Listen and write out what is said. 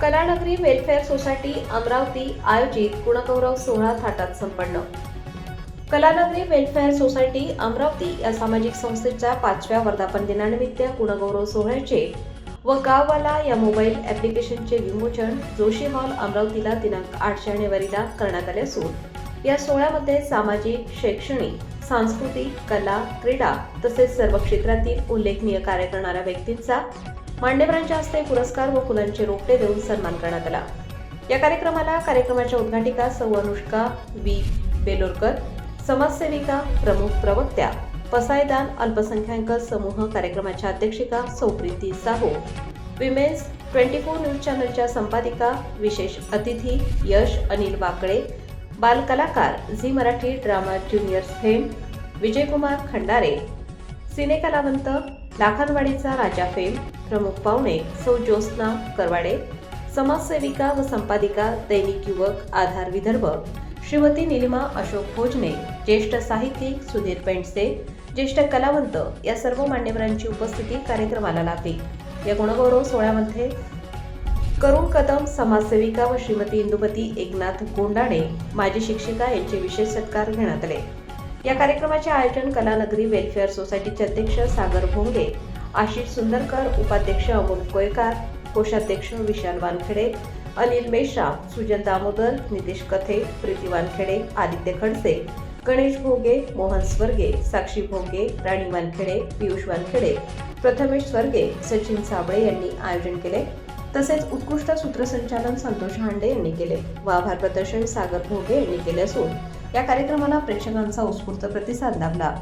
कलानगरी welfare society Amravati आयोजित गुणगौरव सोहळा थाटात संपन्न। कलानगरी वेलफेअर सोसायटी अमरावती या सामाजिक संस्थेच्या 5व्या वर्धापन दिनानिमित्त गुणगौरव सोहळ्याचे व गाववाला या मोबाईल ॲप्लिकेशनचे विमोचन जोशी हॉल अमरावतीला दिनांक 8 जानेवारीला करण्यात आले असून या सोहळ्यामध्ये सामाजिक, शैक्षणिक, सांस्कृतिक, कला, क्रीडा तसेच सर्व क्षेत्रातील उल्लेखनीय कार्य करणाऱ्या व्यक्तींचा मान्यवरांच्या हस्ते पुरस्कार व फुलांचे रोपटे देऊन सन्मान करण्यात आला। या कार्यक्रमाच्या उद्घाटिका सौ अनुष्का वी बेलोरकर, समाजसेविका, प्रमुख प्रवक्त्या पसायदान अल्पसंख्याक समूह, कार्यक्रमाच्या अध्यक्षिका सौ प्रीती साहू, विमेन्स 24 न्यूज चॅनलच्या संपादिका, विशेष अतिथी यश अनिल वाकळे, बालकलाकार Zee Marathi drama juniors fame Vijaykumar Khandare, सिनेकलावंत लाखानवाडीचा राजा फेम, प्रमुख पाहुणे सौ ज्योत्स्ना करवाडे, समाजसेविका व संपादिका दैनिक युवक आधार विदर्भ श्रीमती निलिमा अशोक भोजने, ज्येष्ठ साहित्यिक सुधीर पेंडसे, ज्येष्ठ कलावंत या सर्व मान्यवरांची उपस्थिती कार्यक्रमाला लाभली। या गुणगौरव सोहळ्यामध्ये करुण कदम समाजसेविका व श्रीमती इंदुमती एकनाथ गोंडाणे माजी शिक्षिका यांचे विशेष सत्कार घेण्यात आले। या कार्यक्रमाचे आयोजन कलानगरी वेलफेअर सोसायटीचे अध्यक्ष सागर भोंगे, आशिष सुंदरकर, उपाध्यक्ष अमोल कोयकार, कोषाध्यक्ष विशाल वानखेडे, अनिल मेश्राम, सुजन दामोदर, नितेश कथे, प्रीती वानखेडे, आदित्य खडसे, गणेश भोगे, मोहन स्वर्गे, साक्षी भोगे, राणी वानखेडे, पियुष वानखेडे, प्रथमेश स्वर्गे, सचिन साबळे यांनी आयोजन केले। तसेच उत्कृष्ट सूत्रसंचालन संतोष हांडे यांनी केले व आभार प्रदर्शन सागर भोगे यांनी केले असून या कार्यक्रमाला प्रेक्षकांचा उत्स्फूर्त प्रतिसाद लाभला।